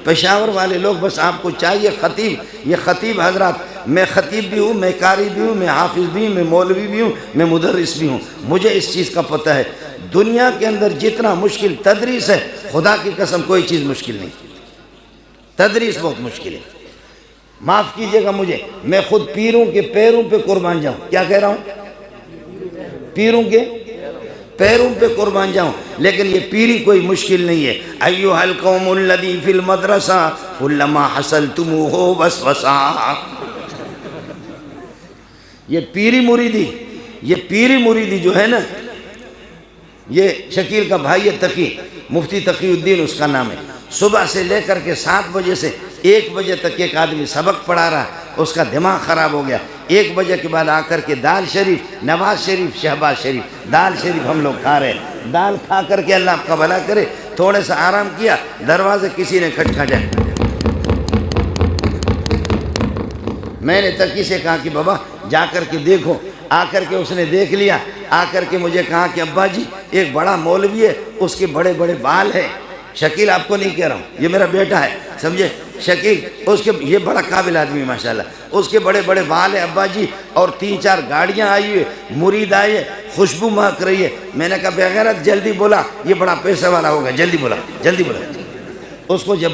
پشاور والے لوگ بس آپ کو چاہیے خطیب، یہ خطیب حضرات، میں خطیب بھی ہوں، میں قاری بھی ہوں، میں حافظ بھی ہوں، میں مولوی بھی ہوں، میں مدرس بھی ہوں، مجھے اس چیز کا پتہ ہے دنیا کے اندر جتنا مشکل تدریس ہے، خدا کی قسم کوئی چیز مشکل نہیں، تدریس بہت مشکل ہے۔ معاف کیجئے گا مجھے، میں خود پیروں کے پیروں پہ قربان جاؤں، کیا کہہ رہا ہوں؟ پیروں کے پیروں پہ قربان جاؤں، لیکن یہ پیری کوئی مشکل نہیں ہے۔ ایھا القوم الذی فی المدرسہ کلما حصلتموہ وسوسہ، یہ پیری مریدی جو ہے نا، یہ شکیل کا بھائی ہے تقی، مفتی تقی الدین اس کا نام ہے، صبح سے لے کر کے 7 بجے سے 1 بجے تک ایک آدمی سبق پڑھا رہا، اس کا دماغ خراب ہو گیا، 1 بجے کے بعد آ کر کے دال شریف، نواز شریف، شہباز شریف، دال شریف ہم لوگ کھا رہے ہیں، دال کھا کر کے اللہ آپ کا بھلا کرے، تھوڑے سا آرام کیا، دروازے کسی نے کھٹکھٹایا، میں نے تقی سے کہا کہ بابا جا کر کے دیکھو، آ کر کے اس نے دیکھ لیا، آ کر کے مجھے کہا کہ ابا جی ایک بڑا مولوی ہے، اس کے بڑے بڑے بال ہیں، شکیل آپ کو نہیں کہہ رہا ہوں، یہ میرا بیٹا ہے، سمجھے شکیل، اس کے یہ بڑا قابل آدمی ہے ماشاءاللہ، اس کے بڑے بڑے بال ہیں ابا جی، اور 3-4 گاڑیاں آئی ہوئی، مرید آئے ہیں، خوشبو مہک رہی ہے۔ میں نے کہا بے غیرت جلدی بولا، یہ بڑا پیسے والا ہوگا، جلدی بولا۔ اس کو جب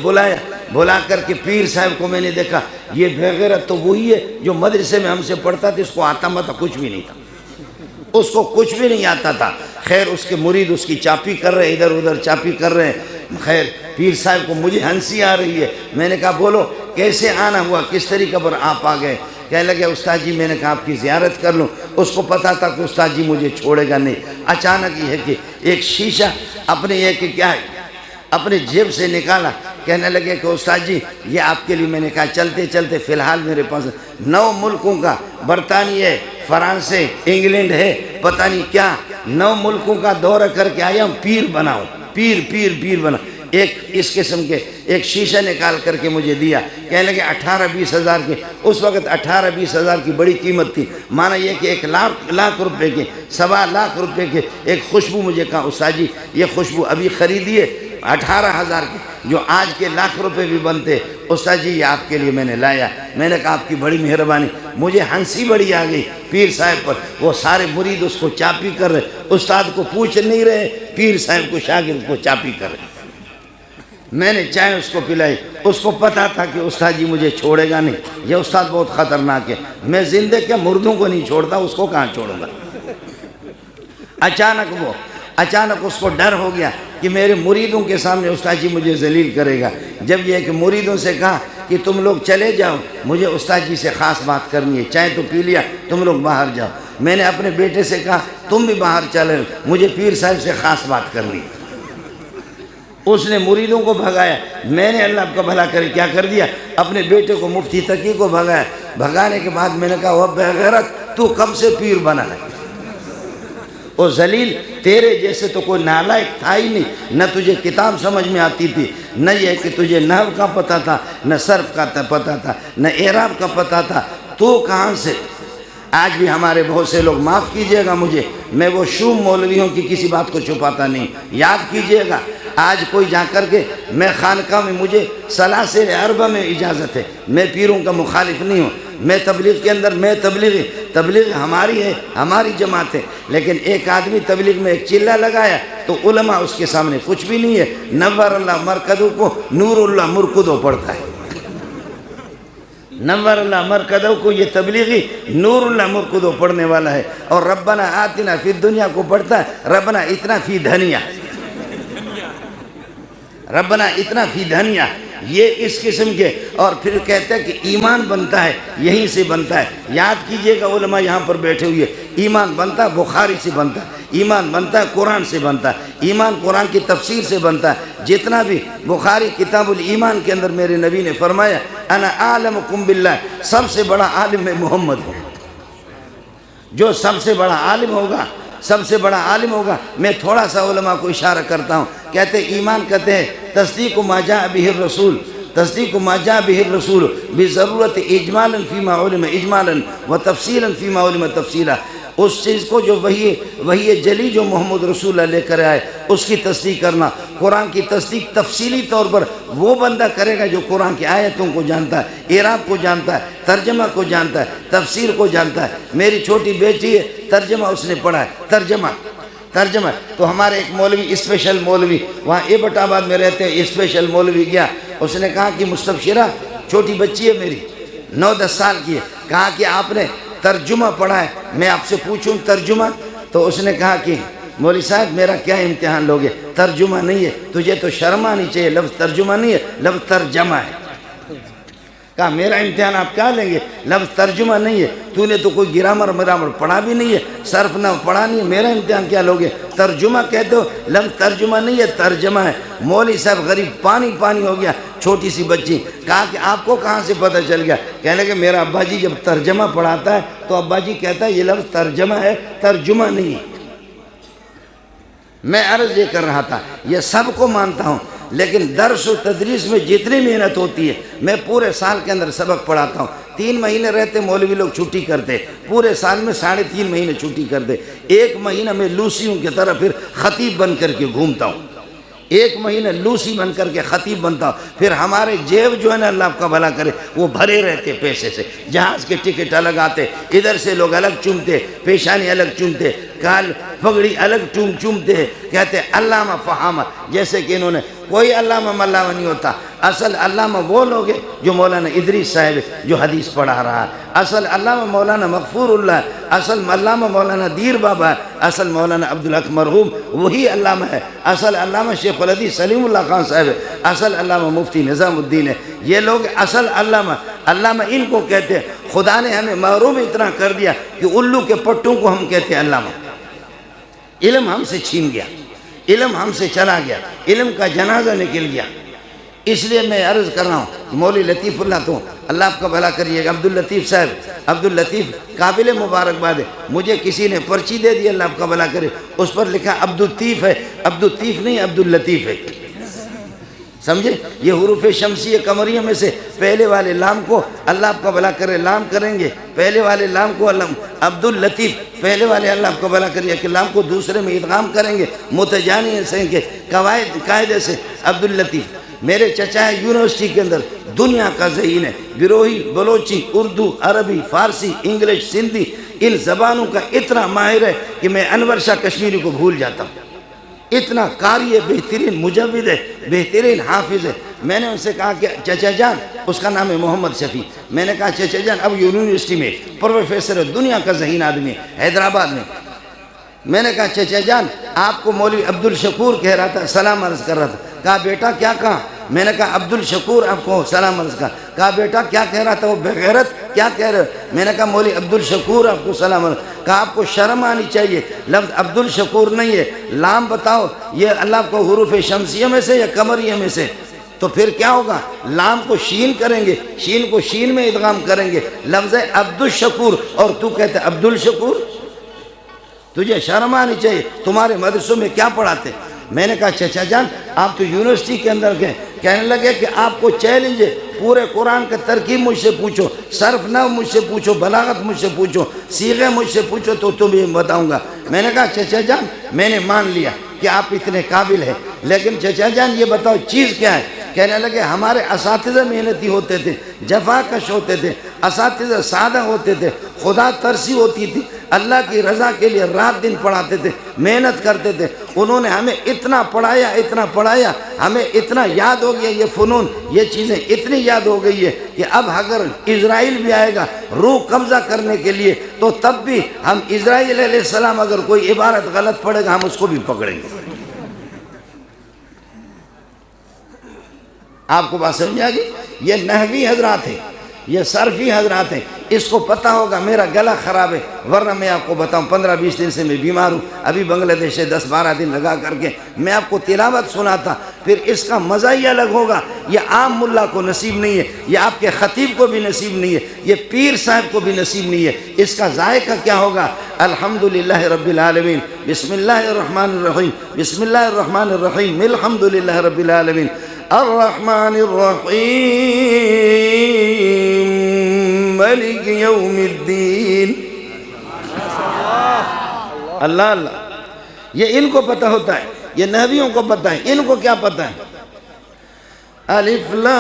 بلا کر کے پیر صاحب کو میں نے دیکھا، یہ بے غیرت تو وہی ہے جو مدرسے میں ہم سے پڑھتا تھا، اس کو آتا متا کچھ بھی نہیں تھا، اس کو کچھ بھی نہیں آتا تھا۔ خیر اس کے مرید اس کی چاپی کر رہے ہیں، ادھر ادھر چاپی کر رہے ہیں۔ خیر پیر صاحب کو مجھے ہنسی آ رہی ہے، میں نے کہا بولو کیسے آنا ہوا، کس طریقہ پر آپ آ گئے؟ کہنے لگے استاد جی میں نے کہا آپ کی زیارت کر لوں، اس کو پتا تھا کہ استاد جی مجھے چھوڑے گا نہیں۔ اچانک یہ ہے کہ ایک شیشہ اپنے جیب سے نکالا، کہنے لگے کہ استاد جی یہ آپ کے لیے، میں نے کہا چلتے چلتے فی الحال میرے پاس 9 ملکوں کا، برطانیہ ہے، فرانس ہے، انگلینڈ ہے، پتہ نہیں کیا 9 ملکوں کا دورہ کر کے آیا ہوں، پیر بناؤ، پیر بنا۔ ایک اس قسم کے ایک شیشہ نکال کر کے مجھے دیا، کہنے لگے 18-20 ہزار کے، اس وقت 18-20 ہزار کی بڑی قیمت تھی، مانا یہ کہ 1 لاکھ روپے کے، 1.25 لاکھ روپے کے ایک خوشبو، مجھے کہا استاد جی یہ خوشبو ابھی خریدیے 18,000 کی، جو آج کے لاکھ روپے بھی بنتے، استاد جی یہ آپ کے لیے میں نے لایا۔ میں نے کہا آپ کی بڑی مہربانی۔ مجھے ہنسی بڑی آ گئی پیر صاحب پر، وہ سارے مرید اس کو چاپی کر رہے، استاد کو پوچھ نہیں رہے، پیر صاحب کو، شاگرد کو چاپی کر رہے۔ میں نے چائے اس کو پلائی، اس کو پتا تھا کہ استاد جی مجھے چھوڑے گا نہیں، یہ استاد بہت خطرناک ہے، میں زندہ کیا مردوں کو نہیں چھوڑتا، اس کو کہاں چھوڑوں گا۔ اچانک اس کو ڈر ہو گیا کہ میرے مریدوں کے سامنے استاد جی مجھے ذلیل کرے گا۔ جب یہ کہ مریدوں سے کہا کہ تم لوگ چلے جاؤ، مجھے استاد جی سے خاص بات کرنی ہے، چائے تو پی لیا، تم لوگ باہر جاؤ۔ میں نے اپنے بیٹے سے کہا تم بھی باہر چلے، مجھے پیر صاحب سے خاص بات کرنی ہے۔ اس نے مریدوں کو بھگایا، میں نے اللہ کا بھلا کرے کیا کر دیا، اپنے بیٹے کو مفتی تقی کو بھگایا۔ بھگانے کے بعد میں نے کہا وہ بے غیرت تو کب سے پیر بنا ہے؟ او ذلیل، تیرے جیسے تو کوئی نالائق تھا ہی نہیں، نہ تجھے کتاب سمجھ میں آتی تھی، نہ یہ کہ تجھے نحو کا پتہ تھا، نہ صرف کا پتہ تھا، نہ اعراب کا پتہ تھا، تو کہاں سے؟ آج بھی ہمارے بہت سے لوگ، معاف کیجئے گا مجھے، میں وہ شوم مولویوں کی کسی بات کو چھپاتا نہیں، یاد کیجئے گا، آج کوئی جا کر کے، میں خانقاہ میں مجھے سلاسل عربہ میں اجازت ہے، میں پیروں کا مخالف نہیں ہوں، میں تبلیغ کے اندر، میں تبلیغ ہماری ہے، ہماری جماعت ہے، لیکن ایک آدمی تبلیغ میں ایک چلہ لگایا تو علماء اس کے سامنے کچھ بھی نہیں ہے، نور اللہ مرکدو کو نور اللہ مرکدو پڑھتا ہے، نور اللہ مرکدو کو یہ تبلیغی نور اللہ مرکدو پڑھنے والا ہے، اور ربنا آتنا فی الدنیا کو پڑھتا ہے ربنا اتنا فی دھنیا، ربنا اتنا فی دھنیا، یہ اس قسم کے، اور پھر کہتے ہیں کہ ایمان بنتا ہے یہیں سے بنتا ہے۔ یاد کیجئے گا علماء یہاں پر بیٹھے ہوئے، ایمان بنتا ہے بخاری سے بنتا ہے، ایمان بنتا ہے قرآن سے بنتا ہے، ایمان قرآن کی تفسیر سے بنتا ہے۔ جتنا بھی بخاری کتاب الایمان کے اندر میرے نبی نے فرمایا انا اعلمکم باللہ، سب سے بڑا عالم میں محمد ہوں، جو سب سے بڑا عالم ہوگا، میں تھوڑا سا علماء کو اشارہ کرتا ہوں، کہتے ایمان کہتے ہیں تصدیق ما جاء به الرسول بضرورت اجمالا فیما علم اجمالا وتفصیلا فیما علم تفصیلا، اس چیز کو جو وہی جلی جو محمد رسول اللہ لے کر آئے اس کی تصدیق کرنا۔ قرآن کی تصدیق تفصیلی طور پر وہ بندہ کرے گا جو قرآن کی آیتوں کو جانتا ہے، اعراب کو جانتا ہے، ترجمہ کو جانتا ہے، تفسیر کو جانتا ہے۔ میری چھوٹی بیٹی ہے، ترجمہ اس نے پڑھا ہے، ترجمہ تو ہمارے ایک مولوی، اسپیشل مولوی وہاں ایبٹ آباد میں رہتے ہیں، اسپیشل مولوی گیا، اس نے کہا کہ مستبشرہ، چھوٹی بچی ہے میری، 9-10 سال کی ہے، کہا کہ آپ نے ترجمہ پڑھا ہے، میں آپ سے پوچھوں ترجمہ؟ تو اس نے کہا کہ مولوی صاحب میرا کیا امتحان لوگے، ترجمہ نہیں ہے، تجھے تو شرم آنی چاہیے، لفظ ترجمہ نہیں ہے، لفظ ترجمہ ہے۔ کہا میرا امتحان آپ کیا لیں گے، لفظ ترجمہ نہیں ہے، تو نے تو کوئی گرامر پڑھا بھی نہیں ہے، صرف نہ پڑھا نہیں ہے، میرا امتحان کیا لوگے، ترجمہ کہتے ہو، لفظ ترجمہ نہیں ہے، ترجمہ ہے۔ مولوی صاحب غریب پانی ہو گیا، چھوٹی سی بچی، کہا کہ آپ کو کہاں سے پتہ چل گیا؟ کہنے کہ میرا ابا جی جب ترجمہ پڑھاتا ہے تو ابا جی کہتا ہے یہ لفظ ترجمہ ہے، ترجمہ نہیں ہے۔ میں عرض یہ کر رہا تھا، یہ سب کو مانتا ہوں، لیکن درس و تدریس میں جتنی محنت ہوتی ہے، میں پورے سال کے اندر سبق پڑھاتا ہوں، 3 مہینے رہتے مولوی لوگ چھٹی کرتے، پورے سال میں 3.5 مہینے چھٹی کرتے، 1 مہینہ میں لوسیوں کی طرح پھر خطیب بن کر کے گھومتا ہوں، 1 مہینہ لوسی بن کر کے خطیب بنتا ہوں، پھر ہمارے جیب جو ہے نا اللہ آپ کا بھلا کرے وہ بھرے رہتے پیسے سے، جہاز کے ٹکٹ الگ آتے، ادھر سے لوگ الگ چومتے، پیشانی الگ چومتے، کال پگڑی الگ چومتے، کہتے علامہ فہامہ، جیسے کہ انہوں نے، کوئی علامہ ملاوہ نہیں ہوتا، اصل علامہ وہ لوگ ہیں جو مولانا ادریس صاحب جو حدیث پڑھا رہا ہے، اصل علامہ مولانا مغفور اللہ ہے، اصل علامہ مولانا دیر بابا ہے، اصل مولانا عبدالحق مرحوم وہی علامہ ہے، اصل علامہ شیخ الحدیث سلیم اللہ خان صاحب ہے، اصل علامہ مفتی نظام الدین ہے، یہ لوگ اصل علامہ ان کو کہتے ہیں۔ خدا نے ہمیں محروم اتنا کر دیا کہ الو کے پٹوں کو ہم کہتے ہیں علامہ۔ علم ہم سے چھین گیا، علم ہم سے چلا گیا، علم کا جنازہ نکل گیا۔ اس لیے میں عرض کر رہا ہوں، مولوی لطیف اللہ تو اللہ آپ کا بھلا کریے گا، عبداللطیف صاحب، عبداللطیف قابل مبارکباد ہے، مجھے کسی نے پرچی دے دی، اللہ آپ کا بھلا کرے، اس پر لکھا عبدالطیف ہے، عبدالطیف نہیں عبداللطیف ہے، سمجھے؟ یہ حروف شمسی قمریہ میں سے پہلے والے لام کو اللہ آپ کا بھلا کرے لام کریں گے، پہلے والے لام کو عبداللطیف، پہلے والے اللہ آپ کا بھلا کریے کہ لام کو دوسرے میں ادغام کریں گے، متجانی سے کے قاعدے سے عبداللطیف۔ میرے چچا ہے یونیورسٹی کے اندر دنیا کا ذہین ہے، گروہی، بلوچی، اردو، عربی، فارسی، انگلش، سندھی، ان زبانوں کا اتنا ماہر ہے کہ میں انور شاہ کشمیری کو بھول جاتا ہوں، اتنا قاری ہے، بہترین مجود ہے، بہترین حافظ ہے۔ میں نے ان سے کہا کہ چچا جان، اس کا نام ہے محمد شفیع، میں نے کہا چچا جان اب یونیورسٹی میں پروفیسر ہے، دنیا کا ذہین آدمی ہے، حیدرآباد میں، میں نے کہا چچا جان آپ کو مولوی عبدالشکور کہہ رہا تھا، سلام عرض کر رہا تھا، کہا بیٹا کیا کہا؟ میں نے کہا عبدالشکور آپ کو سلام عرض کہا بیٹا کیا کہہ رہا تھا وہ بغیرت، کیا کہہ رہے؟ میں نے کہا مولوی عبدالشکور آپ کو سلام عرض، کہا آپ کو شرم آنی چاہیے، لفظ عبدالشکور نہیں ہے، لام بتاؤ یہ اللہ کو حروف شمسیہ میں سے یا قمریہ میں سے؟ تو پھر کیا ہوگا؟ لام کو شین کریں گے، شین کو شین میں ادغام کریں گے، لفظ عبدالشکور، اور تو کہتے عبدالشکور؟ تجھے شرم آنی چاہیے، تمہارے مدرسوں میں کیا پڑھاتے؟ میں نے کہا چچا جان آپ تو یونیورسٹی کے اندر گئے، کہنے لگے کہ آپ کو چیلنج ہے، پورے قرآن کا ترکیب مجھ سے پوچھو، صرف نحو مجھ سے پوچھو، بلاغت مجھ سے پوچھو، صیغے مجھ سے پوچھو تو تمہیں بتاؤں گا۔ میں نے کہا چچا جان میں نے مان لیا کہ آپ اتنے قابل ہیں، لیکن چچا جان یہ بتاؤ چیز کیا ہے؟ کہنے لگے ہمارے اساتذہ محنتی ہوتے تھے، جفا کش ہوتے تھے، اساتذہ سادہ ہوتے تھے، خدا ترسی ہوتی تھی، اللہ کی رضا کے لیے رات دن پڑھاتے تھے، محنت کرتے تھے، انہوں نے ہمیں اتنا پڑھایا، ہمیں اتنا یاد ہو گیا، یہ فنون یہ چیزیں اتنی یاد ہو گئی ہے کہ اب اگر اسرائیل بھی آئے گا روح قبضہ کرنے کے لیے تو تب بھی ہم اسرائیل علیہ السلام اگر کوئی عبارت غلط پڑھے گا ہم اس کو بھی پکڑیں گے۔ آپ کو بات سمجھ آ گئی؟ یہ نحوی حضرات ہیں، یہ صرفی حضرات ہیں، اس کو پتہ ہوگا میرا گلا خراب ہے، ورنہ میں آپ کو بتاؤں 15-20 دن سے میں بیمار ہوں، ابھی بنگلہ دیش سے 10-12 دن لگا کر کے میں آپ کو تلاوت سناتا، پھر اس کا مزہ ہی الگ ہوگا، یہ عام ملا کو نصیب نہیں ہے، یہ آپ کے خطیب کو بھی نصیب نہیں ہے، یہ پیر صاحب کو بھی نصیب نہیں ہے، اس کا ذائقہ کیا ہوگا؟ الحمدللہ رب العالمین، بسم اللہ الرحمن الرحیم، بسم اللہ الرحمن الرحیم، الحمدللہ رب العالمین، الرحمن الرحیم مالک یوم الدین۔ اللہ اللہ، یہ ان کو پتہ ہوتا ہے، یہ نحویوں کو پتہ ہے، ان کو کیا پتہ ہے؟ الف لام